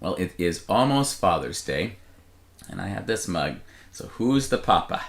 Well, it is almost Father's Day, and I have this mug. So who's the papa?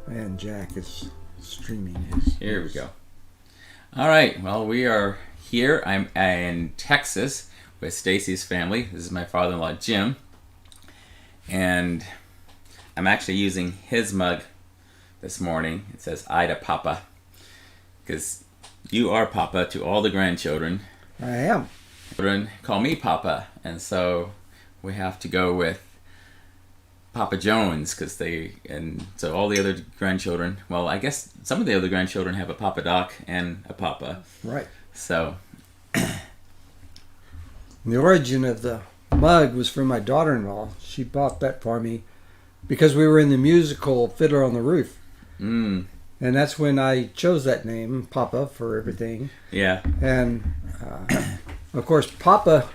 And Jack is streaming his. Here we go. All right. Well, we are here. I'm in Texas with Stacy's family. This is my father-in-law, Jim. And I'm actually using his mug this morning. It says, "I to Papa." Because you are Papa to all the grandchildren. I am. Children call me Papa. And so we have to go with Papa Jones, so all the other grandchildren, well, I guess some of the other grandchildren have a Papa Doc and a Papa. Right. So. The origin of the mug was from my daughter-in-law. She bought that for me because we were in the musical Fiddler on the Roof. Mm. And that's when I chose that name, Papa, for everything. Yeah. And, of course, Papa,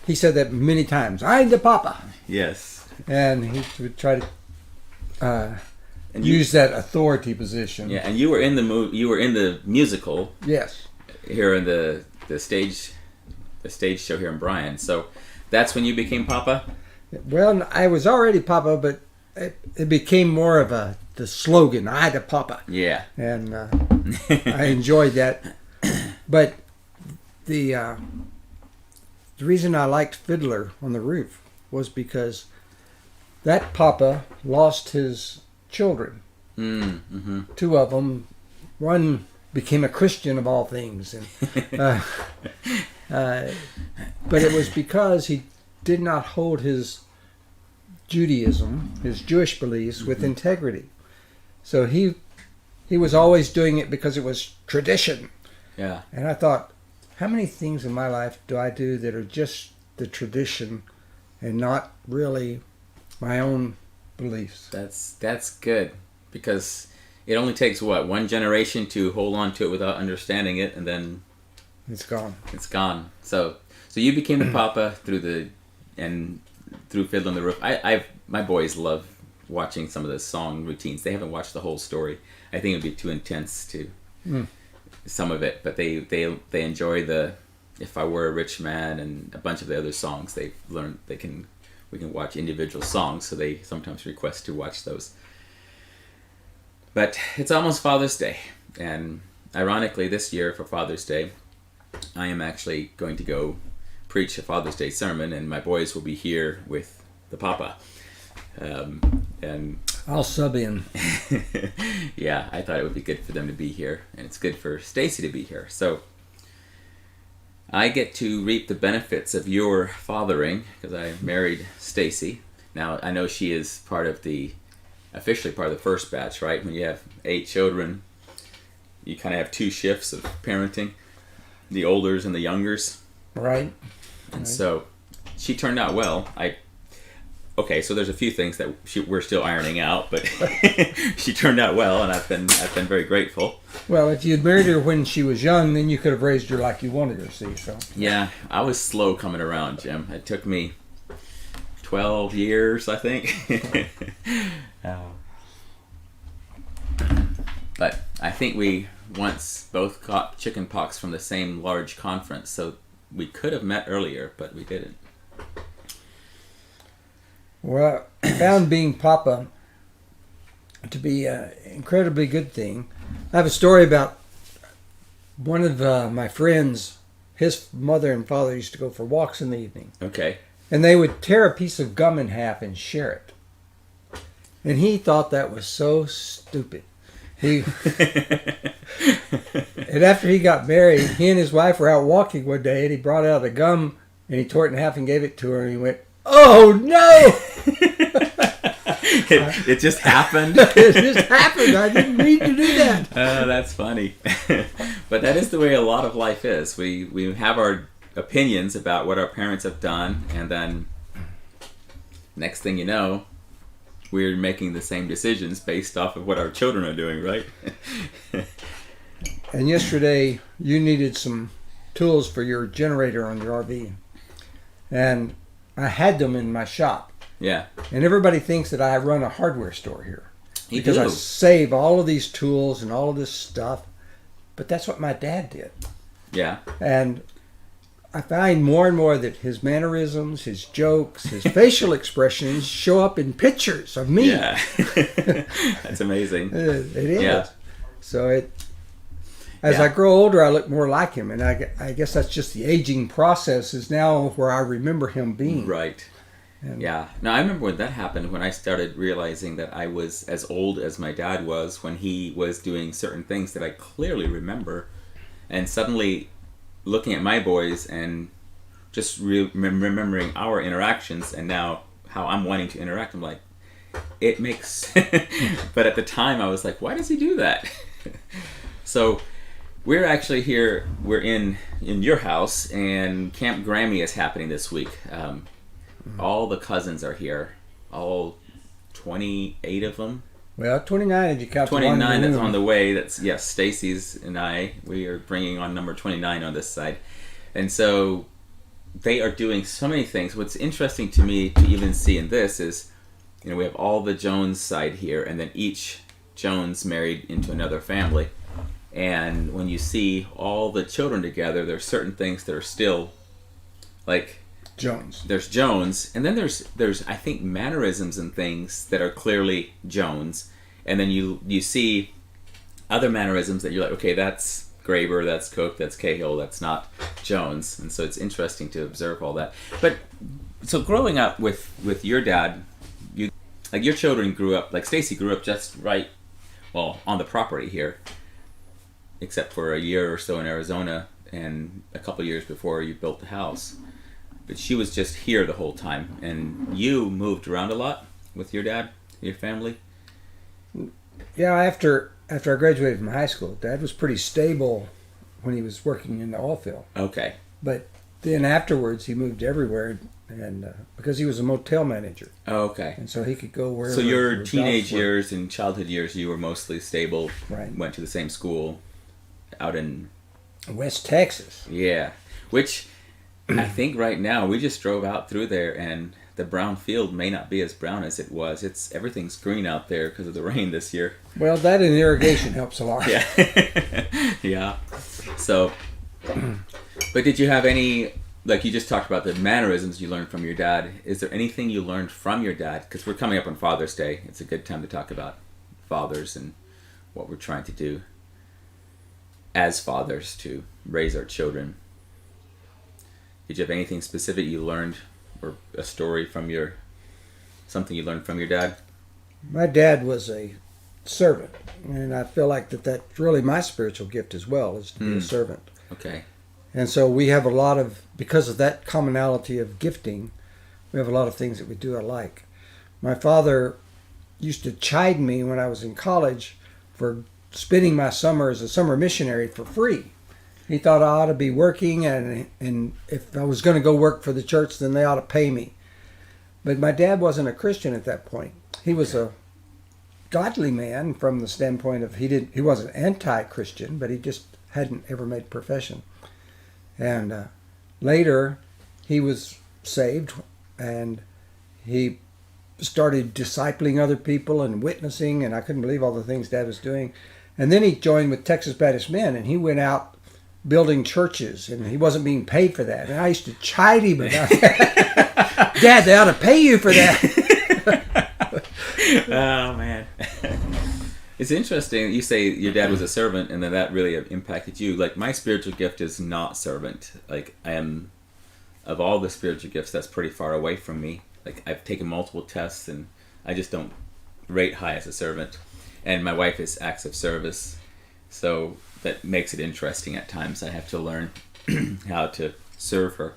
he said that many times. I'm the Papa. Yes. And he would try to use that authority position. Yeah, and you were in the musical. Yes. Here in the stage show here in Bryan. So that's when you became Papa? Well, I was already Papa, but it became more of the slogan, I the Papa. Yeah. And I enjoyed that. But the reason I liked Fiddler on the Roof was because that Papa lost his children. Mm-hmm. Two of them. One became a Christian of all things. And, but it was because he did not hold his Judaism, his Jewish beliefs, with integrity. So he was always doing it because it was tradition. Yeah. And I thought, how many things in my life do I do that are just the tradition and not really my own beliefs? That's good, because it only takes one generation to hold on to it without understanding it, and then it's gone. It's gone. So you became the Papa through Fiddler on the Roof. My boys love watching some of the song routines. They haven't watched the whole story. I think it'd be too intense to some of it, but they enjoy the If I Were a Rich Man and a bunch of the other songs. They've learned we can watch individual songs, so they sometimes request to watch those. But it's almost Father's Day, and ironically this year for Father's Day, I am actually going to go preach a Father's Day sermon, and my boys will be here with the Papa. And I'll sub in. Yeah, I thought it would be good for them to be here, and it's good for Stacy to be here. So I get to reap the benefits of your fathering because I married Stacy. Now I know she is officially part of the first batch, right? When you have 8 children, you kind of have 2 shifts of parenting, the olders and the youngers. Right. And so she turned out well. Okay, so there's a few things that we're still ironing out, but she turned out well, and I've been very grateful. Well, if you'd married her when she was young, then you could have raised her like you wanted her, see. So yeah, I was slow coming around, Jim. It took me 12 years, I think. But I think we once both caught chicken pox from the same large conference, so we could have met earlier, but we didn't. Well, I found being Papa to be an incredibly good thing. I have a story about one of my friends. His mother and father used to go for walks in the evening. Okay. And they would tear a piece of gum in half and share it. And he thought that was so stupid. And after he got married, he and his wife were out walking one day, and he brought out a gum And he tore it in half and gave it to her, and he went, "Oh no!" It just happened. It just happened. I didn't mean to do that. That's funny. But that is the way a lot of life is. We have our opinions about what our parents have done, and then next thing you know, we're making the same decisions based off of what our children are doing, right? And yesterday, you needed some tools for your generator on your RV. And I had them in my shop. Yeah. And everybody thinks that I run a hardware store here. You Because do. I save all of these tools and all of this stuff. But that's what my dad did. Yeah. And I find more and more that his mannerisms, his jokes, his facial expressions show up in pictures of me. Yeah. That's amazing. It is. Yeah. So as I grow older, I look more like him. And I guess that's just the aging process is now where I remember him being. Right. And Yeah. Now, I remember when that happened, when I started realizing that I was as old as my dad was when he was doing certain things that I clearly remember. And suddenly looking at my boys and just remembering our interactions and now how I'm wanting to interact, I'm like, it makes... But at the time, I was like, why does he do that? So we're actually here, we're in your house, and Camp Grammy is happening this week. All the cousins are here, all 28 of them. Well, 29 if you count the one 29 that's room. on the way. That's, yes, Stacy's and I, we are bringing on number 29 on this side. And so they are doing so many things. What's interesting to me to even see in this is, we have all the Jones side here, and then each Jones married into another family. And when you see all the children together, there's certain things that are still, like, Jones. there's Jones, and then there's I think mannerisms and things that are clearly Jones, and then you see other mannerisms that you're like, okay, that's Graber, that's Cook, that's Cahill, that's not Jones. And so it's interesting to observe all that. But so growing up with your dad, your children grew up, like Stacy grew up just right, well, on the property here, except for a year or so in Arizona and a couple years before you built the house. But she was just here the whole time. And you moved around a lot with your dad, your family? Yeah, after I graduated from high school, Dad was pretty stable when he was working in the oil field. Okay. But then afterwards, he moved everywhere, and because he was a motel manager, Okay. and so he could go wherever. So your jobs teenage were. years and childhood years, you were mostly stable. Right. Went to the same school out in... West Texas. Yeah. Which I think right now, we just drove out through there, and the brown field may not be as brown as it was. Everything's green out there because of the rain this year. Well, that and irrigation helps a lot. Yeah. Yeah. So, but did you have any, like you just talked about the mannerisms you learned from your dad. Is there anything you learned from your dad? Because we're coming up on Father's Day. It's a good time to talk about fathers and what we're trying to do as fathers to raise our children. Did you have anything specific you learned, or a story from something you learned from your dad? My dad was a servant, and I feel like that's really my spiritual gift as well, is to be a servant. Okay. And so we have a lot of, because of that commonality of gifting, we have a lot of things that we do alike. My father used to chide me when I was in college for spending my summer as a summer missionary for free. He thought I ought to be working, and if I was going to go work for the church, then they ought to pay me. But my dad wasn't a Christian at that point. He was a godly man from the standpoint of he wasn't anti-Christian, but he just hadn't ever made profession. And later, he was saved, and he started discipling other people and witnessing, and I couldn't believe all the things Dad was doing. And then he joined with Texas Baptist Men, and he went out building churches, and he wasn't being paid for that. And I used to chide him about that. Dad, they ought to pay you for that. Oh, man. It's interesting you say your dad was a servant, and then that really impacted you. Like, my spiritual gift is not servant. Like, I am, of all the spiritual gifts, that's pretty far away from me. Like, I've taken multiple tests, and I just don't rate high as a servant. And my wife is acts of service, so that makes it interesting at times. I have to learn how to serve her.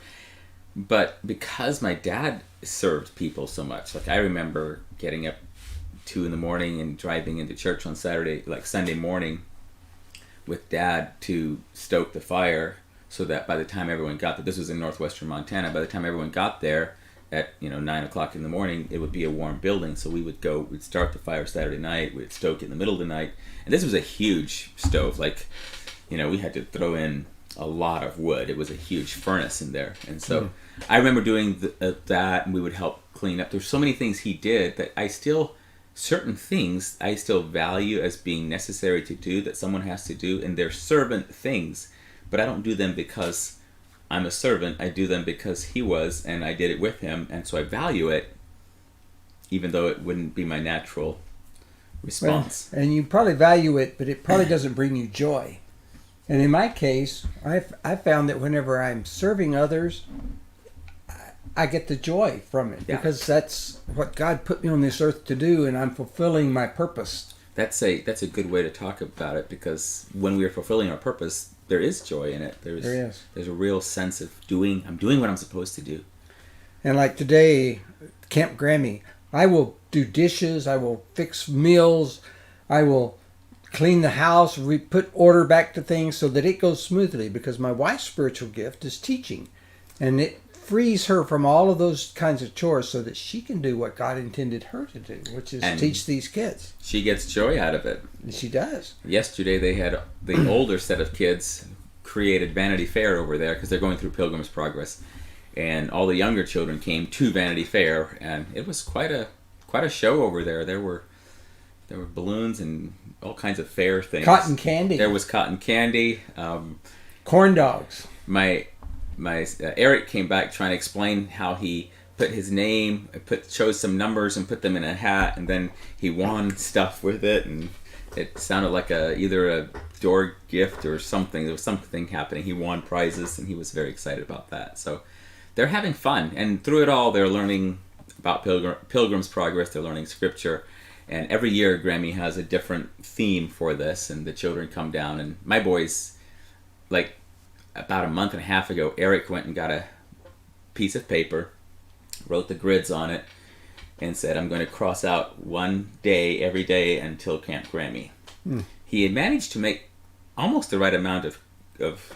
But because my dad served people so much, like I remember getting up 2 in the morning and driving into church on Saturday, like Sunday morning, with Dad to stoke the fire, so that by the time everyone got there, this was in northwestern Montana, by the time everyone got there at 9 o'clock in the morning, it would be a warm building. So we'd start the fire Saturday night, we'd stoke it in the middle of the night, and this was a huge stove. Like, we had to throw in a lot of wood. It was a huge furnace in there, and so I remember doing that, and we would help clean up. There's so many things he did that certain things I still value as being necessary to do, that someone has to do, and they're servant things, but I don't do them because I'm a servant. I do them because he was, and I did it with him, and so I value it, even though it wouldn't be my natural response. Well, and you probably value it, but it probably doesn't bring you joy. And in my case, I found that whenever I'm serving others, I get the joy from it, because that's what God put me on this earth to do, and I'm fulfilling my purpose. That's a good way to talk about it, because when we are fulfilling our purpose, there is joy in it. There is. There's a real sense of I'm doing what I'm supposed to do. And like today, Camp Grammy, I will do dishes, I will fix meals, I will clean the house, put order back to things so that it goes smoothly, because my wife's spiritual gift is teaching, and it frees her from all of those kinds of chores so that she can do what God intended her to do, which is teach these kids. She gets joy out of it. She does. Yesterday they had the older set of kids created Vanity Fair over there, because they're going through Pilgrim's Progress, and all the younger children came to Vanity Fair, and it was quite a show over there. There were balloons and all kinds of fair things. Cotton candy. There was cotton candy. Corn dogs. My Eric came back trying to explain how he put his name, chose some numbers and put them in a hat, and then he won stuff with it, and it sounded like either a door gift or something. There was something happening. He won prizes, and he was very excited about that. So they're having fun, and through it all, they're learning about Pilgrim's Progress. They're learning Scripture, and every year Grammy has a different theme for this, and the children come down. And my boys, like, about a month and a half ago, Eric went and got a piece of paper, wrote the grids on it, and said, I'm going to cross out one day every day until Camp Grammy. He had managed to make almost the right amount of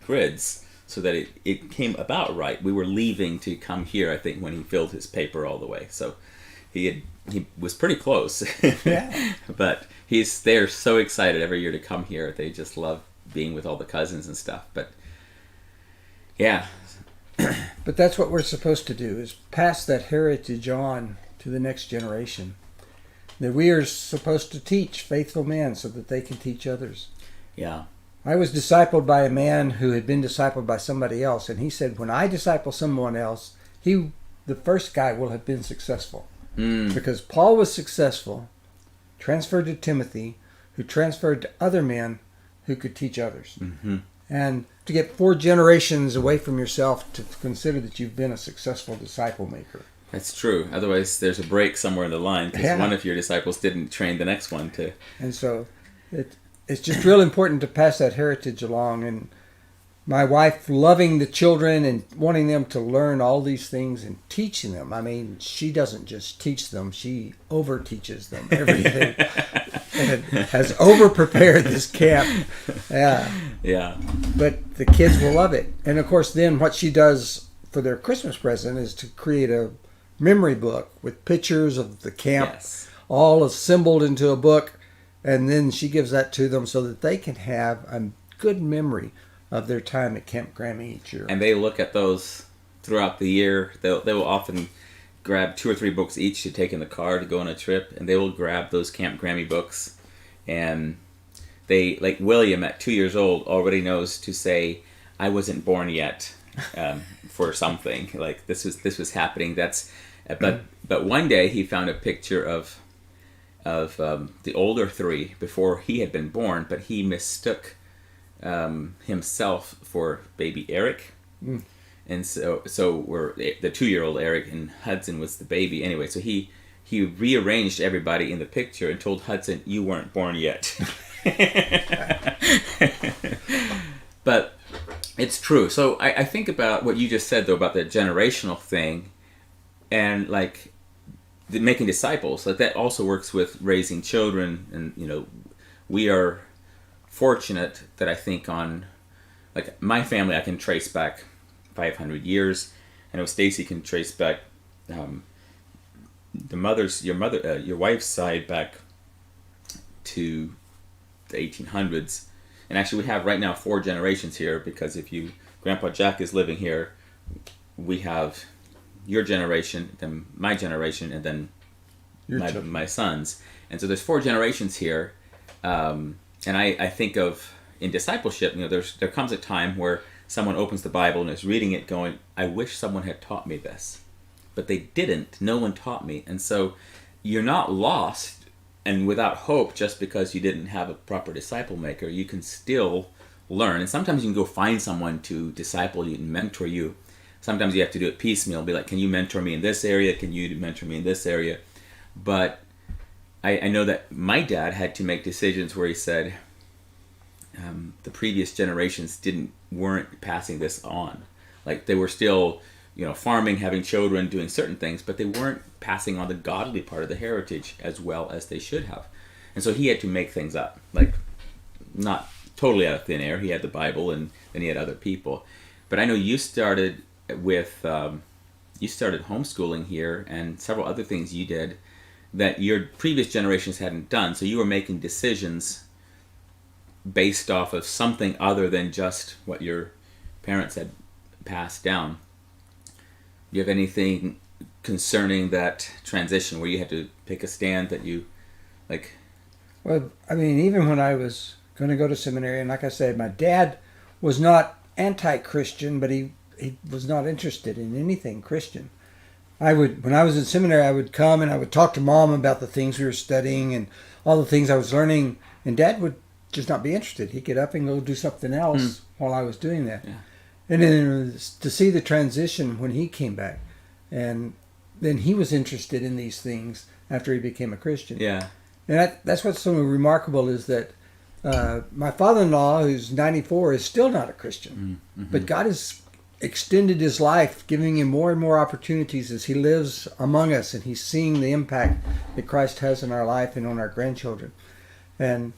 grids so that it came about right. We were leaving to come here, I think, when he filled his paper all the way. So he was pretty close. Yeah. But they're so excited every year to come here. They just love being with all the cousins and stuff. But yeah. But that's what we're supposed to do, is pass that heritage on to the next generation. That we are supposed to teach faithful men so that they can teach others. Yeah. I was discipled by a man who had been discipled by somebody else, and he said, when I disciple someone else, the first guy will have been successful. Because Paul was successful, transferred to Timothy, who transferred to other men who could teach others. Mm-hmm. And to get 4 generations away from yourself to consider that you've been a successful disciple maker. That's true. Otherwise, there's a break somewhere in the line, because one of your disciples didn't train the next one to. And so it's just real important to pass that heritage along. And my wife loving the children and wanting them to learn all these things and teaching them. I mean, she doesn't just teach them, she over-teaches them everything. And has over-prepared this camp. Yeah. But the kids will love it. And of course, then what she does for their Christmas present is to create a memory book with pictures of the camp, all assembled into a book. And then she gives that to them so that they can have a good memory of their time at Camp Grammy each year. And they look at those throughout the year. They will often grab 2 or 3 books each to take in the car to go on a trip, and they will grab those Camp Grammy books. And they, like William at 2 years old, already knows to say, I wasn't born yet, for something. Like this was happening. But one day he found a picture of the older 3 before he had been born, but he mistook himself for baby Eric. And so we're the 2-year-old Eric, and Hudson was the baby. Anyway, so he rearranged everybody in the picture and told Hudson, you weren't born yet. But It's true. So I think about what you just said though about the generational thing, and like making disciples. Like that also works with raising children, and we are fortunate that I think on like my family I can trace back 500 years. I know Stacy can trace back your wife's side back to the 1800s. And actually, we have right now 4 generations here because Grandpa Jack is living here, we have your generation, then my generation, and then my sons. And so there's 4 generations here. And I think of in discipleship, there comes a time where someone opens the Bible and is reading it going, I wish someone had taught me this. But they didn't. No one taught me. And so you're not lost and without hope just because you didn't have a proper disciple maker. You can still learn. And sometimes you can go find someone to disciple you and mentor you. Sometimes you have to do it piecemeal. Be like, can you mentor me in this area? Can you mentor me in this area? But I know that my dad had to make decisions where he said the previous generations weren't passing this on. Like they were still, farming, having children, doing certain things, but they weren't passing on the godly part of the heritage as well as they should have. And so he had to make things up, like not totally out of thin air. He had the Bible, and then he had other people. But I know you started homeschooling here, and several other things you did that your previous generations hadn't done. So you were making decisions based off of something other than just what your parents had passed down. Do you have anything concerning that transition where you had to pick a stand that you like? Well, I mean, even when I was going to go to seminary, and like I said, my dad was not anti-Christian, but he was not interested in anything Christian. When I was in seminary, I would come and I would talk to Mom about the things we were studying and all the things I was learning, and Dad would just not be interested. He'd get up and go do something else while I was doing that. Yeah. And then to see the transition when he came back, and then he was interested in these things after he became a Christian. Yeah. And that's what's so remarkable is that my father-in-law, who's 94, is still not a Christian. Mm-hmm. But God has extended his life, giving him more and more opportunities as he lives among us, and he's seeing the impact that Christ has in our life and on our grandchildren. And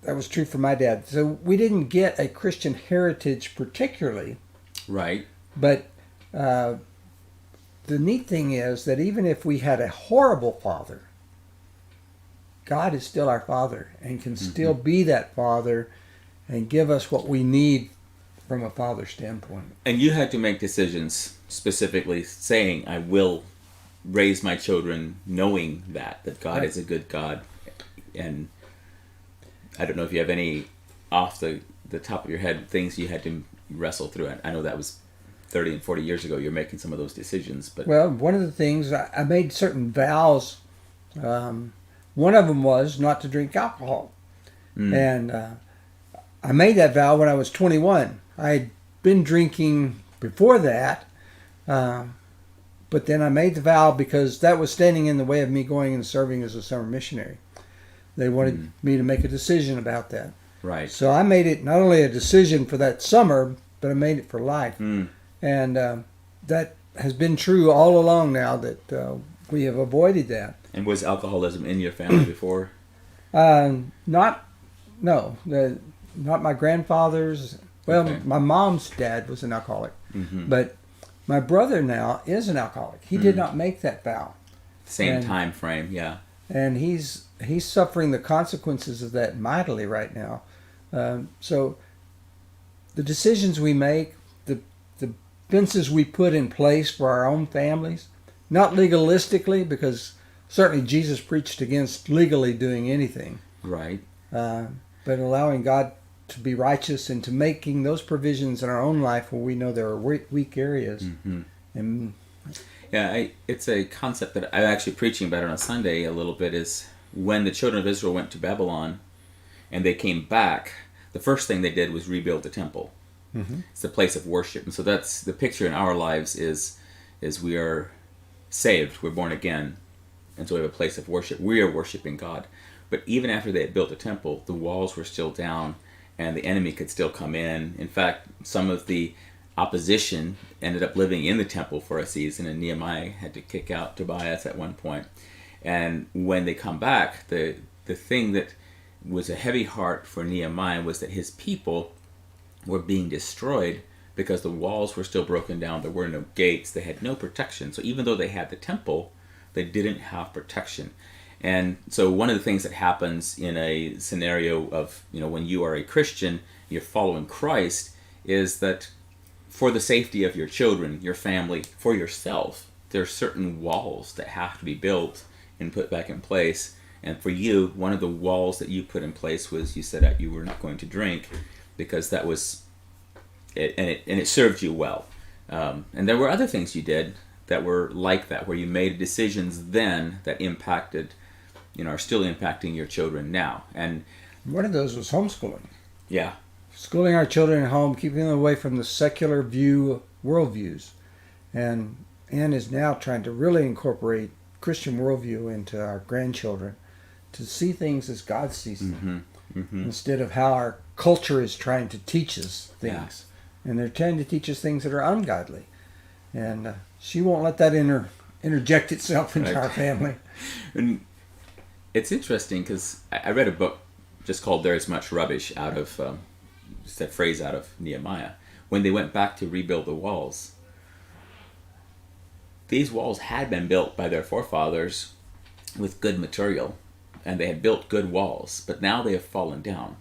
that was true for my dad. So we didn't get a Christian heritage particularly. Right. But the neat thing is that even if we had a horrible father, God is still our Father and can still be that Father and give us what we need from a father standpoint. And you had to make decisions specifically saying, I will raise my children knowing that God is a good God. And I don't know if you have any off the top of your head things you had to wrestle through. I know that was 30 and 40 years ago you're making some of those decisions. But well, one of the things, I made certain vows. One of them was not to drink alcohol. And I made that vow when I was 21. I had been drinking before that, but then I made the vow because that was standing in the way of me going and serving as a summer missionary. They wanted me to make a decision about that. Right. So I made it not only a decision for that summer, but I made it for life. And that has been true all along now that we have avoided that. And was alcoholism in your family before? Not my grandfather's. Well, okay. My mom's dad was an alcoholic, but my brother now is an alcoholic. He did not make that vow. Same time frame, yeah. And he's suffering the consequences of that mightily right now. So the decisions we make, the fences we put in place for our own families, not legalistically, because certainly Jesus preached against legally doing anything. Right. But allowing God to be righteous and to making those provisions in our own life where we know there are weak areas. And yeah, it's a concept that I'm actually preaching about on a Sunday a little bit, is when the children of Israel went to Babylon and they came back, the first thing they did was rebuild the temple. It's the place of worship. And so that's the picture in our lives is we are saved, we're born again, and so we have a place of worship. We are worshiping God. But even after they had built the temple, the walls were still down, and the enemy could still come in. In fact, some of the opposition ended up living in the temple for a season, and Nehemiah had to kick out Tobias at one point. And when they come back, the thing that was a heavy heart for Nehemiah was that his people were being destroyed because the walls were still broken down. There were no gates. They had no protection. So even though they had the temple, they didn't have protection. And so one of the things that happens in a scenario of, when you are a Christian, you're following Christ, is that for the safety of your children, your family, for yourself, there are certain walls that have to be built and put back in place. And for you, one of the walls that you put in place was you said that you were not going to drink, because that was it, and it served you well. And there were other things you did that were like that, where you made decisions then that impacted, are still impacting your children now. And one of those was homeschooling. Yeah. Schooling our children at home, keeping them away from the secular worldviews. And Ann is now trying to really incorporate Christian worldview into our grandchildren, to see things as God sees them, instead of how our culture is trying to teach us things. Yeah. And they're trying to teach us things that are ungodly. And she won't let that interject itself into our family. And it's interesting because I read a book just called "There Is Much Rubbish" out of just that phrase out of Nehemiah. When they went back to rebuild the walls, these walls had been built by their forefathers with good material, and they had built good walls, but now they have fallen down.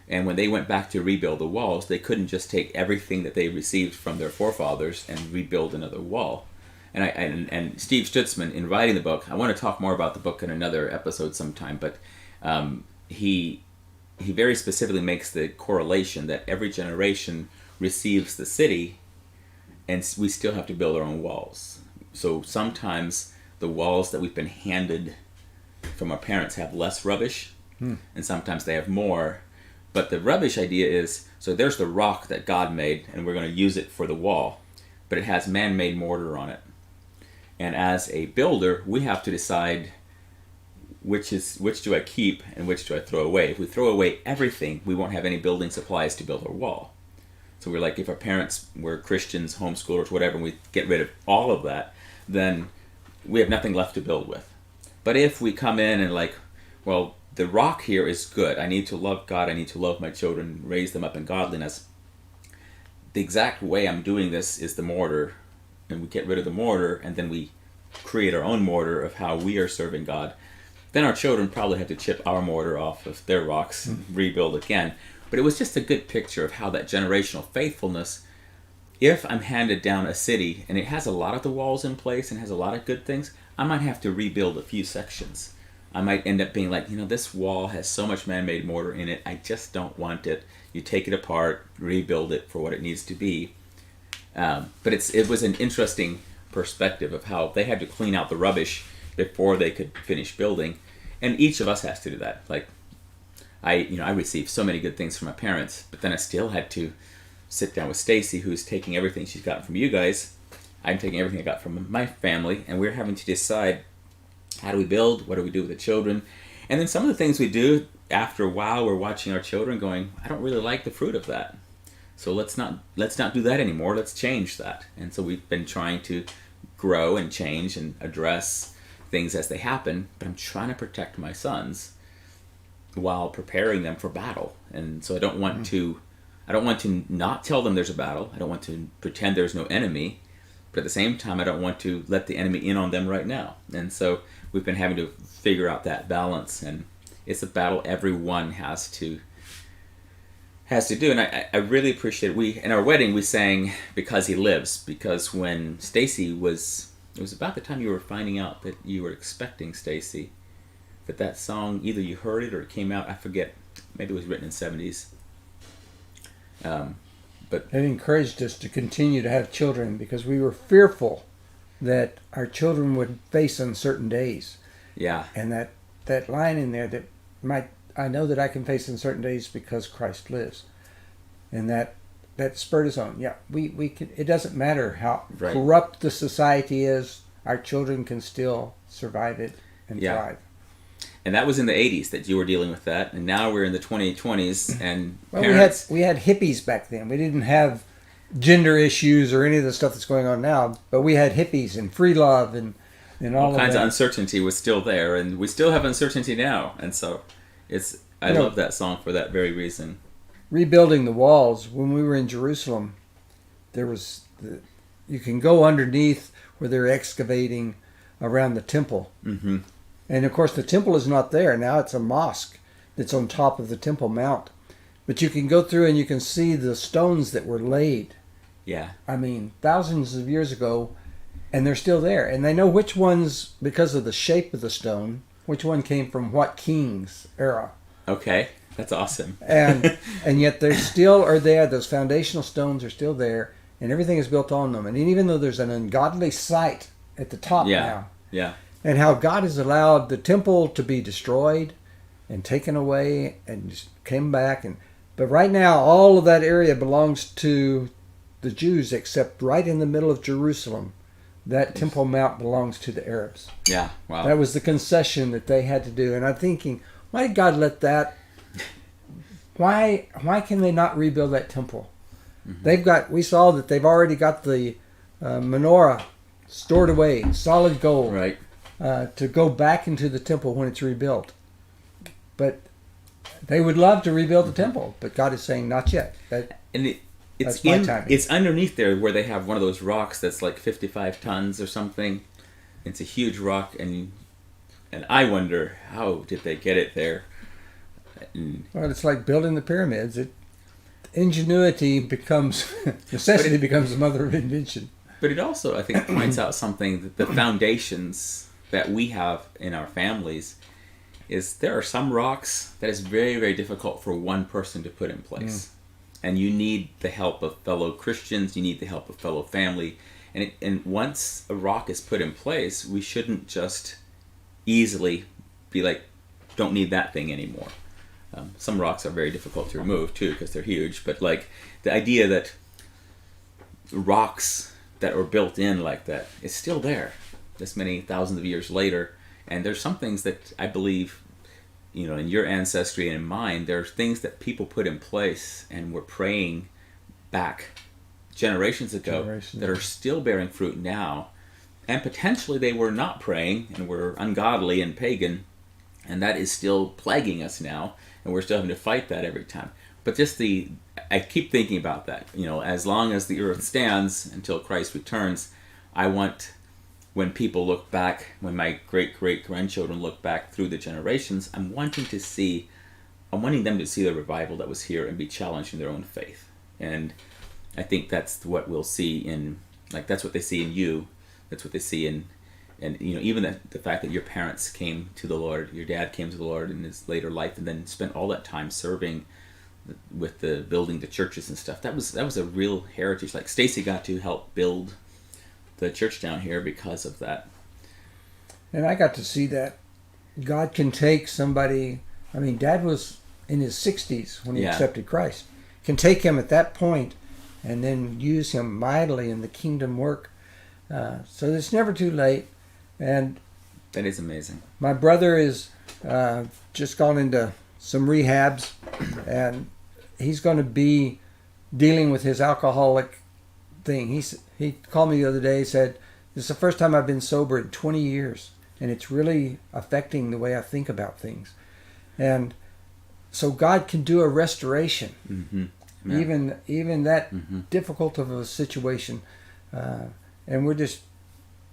And when they went back to rebuild the walls, they couldn't just take everything that they received from their forefathers and rebuild another wall. And Steve Stutzman, in writing the book, I want to talk more about the book in another episode sometime, but he very specifically makes the correlation that every generation receives the city, and we still have to build our own walls. So sometimes the walls that we've been handed from our parents have less rubbish, and sometimes they have more. But the rubbish idea is, so there's the rock that God made, and we're going to use it for the wall, but it has man-made mortar on it. And as a builder, we have to decide which do I keep and which do I throw away. If we throw away everything, we won't have any building supplies to build our wall. So we're like, if our parents were Christians, homeschoolers, whatever, and we get rid of all of that, then we have nothing left to build with. But if we come in and like, well, the rock here is good. I need to love God. I need to love my children, raise them up in godliness. The exact way I'm doing this is the mortar, and we get rid of the mortar, and then we create our own mortar of how we are serving God. Then our children probably have to chip our mortar off of their rocks and rebuild again. But it was just a good picture of how that generational faithfulness, if I'm handed down a city and it has a lot of the walls in place and has a lot of good things, I might have to rebuild a few sections. I might end up being like, this wall has so much man-made mortar in it, I just don't want it. You take it apart, rebuild it for what it needs to be. But it was an interesting perspective of how they had to clean out the rubbish before they could finish building. And each of us has to do that. Like, I received so many good things from my parents, but then I still had to sit down with Stacy, who's taking everything she's gotten from you guys. I'm taking everything I got from my family, and we're having to decide, how do we build? What do we do with the children? And then some of the things we do, after a while, we're watching our children going, I don't really like the fruit of that. So let's not do that anymore. Let's change that. And so we've been trying to grow and change and address things as they happen, but I'm trying to protect my sons while preparing them for battle. And so I don't want to not tell them there's a battle. I don't want to pretend there's no enemy, but at the same time, I don't want to let the enemy in on them right now. And so we've been having to figure out that balance, and it's a battle everyone has to do. And I really appreciate it. In our wedding, we sang Because He Lives, because when Stacy it was about the time you were finding out that you were expecting Stacy, but that song, either you heard it or it came out, I forget, maybe it was written in the 70s. But it encouraged us to continue to have children because we were fearful that our children would face uncertain days. Yeah. And that line in there that I know that I can face uncertain days because Christ lives. And that spurred us on. Yeah, we can. It doesn't matter how corrupt the society is, our children can still survive it and thrive. And that was in the 80s that you were dealing with that, and now we're in the 2020s, and Well, parents... we had hippies back then. We didn't have gender issues or any of the stuff that's going on now, but we had hippies and free love and all kinds of of that. uncertainty was still there, and we still have uncertainty now. And so I love that song for that very reason. Rebuilding the walls, when we were in Jerusalem, you can go underneath where they're excavating around the temple. Mm-hmm. And of course the temple is not there. Now it's a mosque that's on top of the Temple Mount. But you can go through and you can see the stones that were laid. Yeah. I mean, thousands of years ago, and they're still there. And they know which ones, because of the shape of the stone, which one came from what king's era. Okay, that's awesome. And yet they still are there. Those foundational stones are still there, and everything is built on them. And even though there's an ungodly site at the top now, Yeah. and how God has allowed the temple to be destroyed and taken away and just came back. But right now, all of that area belongs to the Jews, except right in the middle of Jerusalem. That Temple Mount belongs to the Arabs. Yeah, wow. That was the concession that they had to do. And I'm thinking, why did God let that? Why can they not rebuild that temple? Mm-hmm. We saw that they've already got the menorah stored away, solid gold. Right. To go back into the temple when it's rebuilt. But they would love to rebuild the temple, but God is saying, not yet. That's my timing. It's underneath there where they have one of those rocks that's like 55 tons or something. It's a huge rock, and I wonder, how did they get it there? Well, it's like building the pyramids. Necessity becomes the mother of invention. But it also, I think, points out something, that the foundations that we have in our families is there are some rocks that is very, very difficult for one person to put in place. And you need the help of fellow Christians, you need the help of fellow family. And once a rock is put in place, we shouldn't just easily be like, don't need that thing anymore. Some rocks are very difficult to remove too, because they're huge. But like the idea that rocks that were built in like that is still there this many thousands of years later. And there's some things that I believe, in your ancestry and in mine, there's things that people put in place and were praying back generations ago that are still bearing fruit now. And potentially they were not praying and were ungodly and pagan, and that is still plaguing us now, and we're still having to fight that every time. But I keep thinking about that. As long as the earth stands until Christ returns, I want, when people look back, when my great-great-grandchildren look back through the generations, I'm wanting them to see the revival that was here and be challenged in their own faith. And I think that's what we'll see that's what they see in you. That's what they see in, and even the fact that your parents came to the Lord, your dad came to the Lord in his later life, and then spent all that time serving with the building the churches and stuff. That was a real heritage. Like Stacy got to help build the church down here because of that. And I got to see that God can take somebody. I mean, Dad was in his 60s when he accepted Christ. Can take him at that point and then use him mightily in the kingdom work. So it's never too late. And that is amazing. My brother is just gone into some rehabs, and he's going to be dealing with his alcoholic thing. He called me the other day. He said, "This is the first time I've been sober in 20 years, and it's really affecting the way I think about things." And so God can do a restoration, even that difficult of a situation. And we're just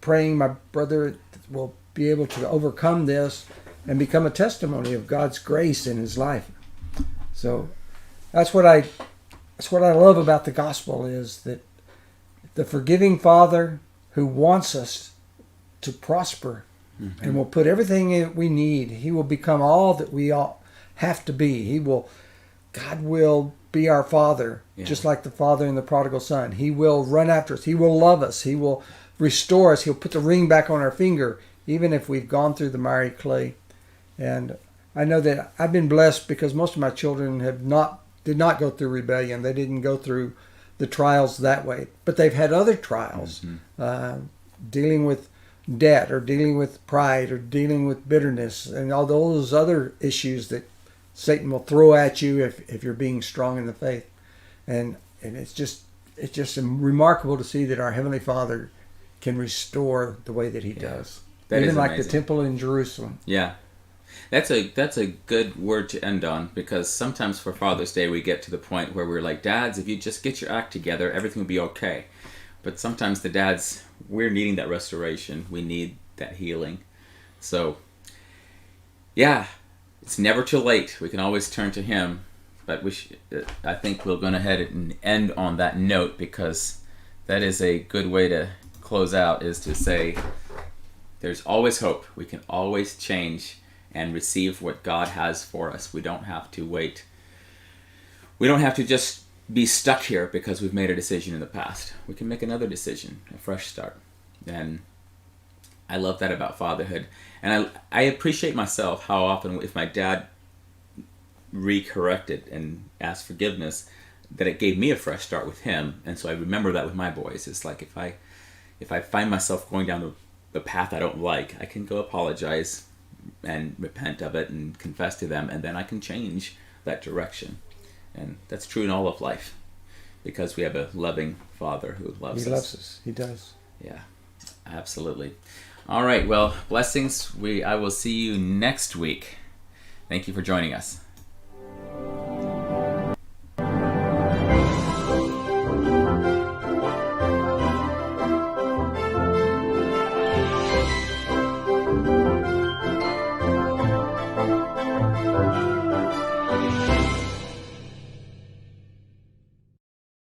praying my brother will be able to overcome this and become a testimony of God's grace in his life. So that's what I love about the gospel, is that the forgiving Father who wants us to prosper and will put everything in we need. He will become all that we all have to be. God will be our Father, just like the Father in the prodigal son. He will run after us. He will love us. He will restore us. He'll put the ring back on our finger, even if we've gone through the miry clay. And I know that I've been blessed because most of my children did not go through rebellion. They didn't go through the trials that way. But they've had other trials, dealing with debt or dealing with pride or dealing with bitterness and all those other issues that Satan will throw at you if you're being strong in the faith. And it's just remarkable to see that our Heavenly Father can restore the way that He does. That Even is like amazing. the temple in Jerusalem. Yeah. That's a good word to end on, because sometimes for Father's Day we get to the point where we're like, dads, if you just get your act together, everything will be okay. But sometimes the dads, we're needing that restoration. We need that healing. So, yeah, it's never too late. We can always turn to Him. But I think we'll go ahead and end on that note, because that is a good way to close out, is to say there's always hope. We can always change and receive what God has for us. We don't have to wait. We don't have to just be stuck here because we've made a decision in the past. We can make another decision, a fresh start. And I love that about fatherhood. And I appreciate myself how often, if my dad recorrected and asked forgiveness, that it gave me a fresh start with him. And so I remember that with my boys. It's like if I find myself going down the path I don't like, I can go apologize and repent of it and confess to them, and then I can change that direction. And that's true in all of life, because we have a loving Father who loves us. He loves us. He does. Yeah, absolutely. All right, well, blessings. I will see you next week. Thank you for joining us.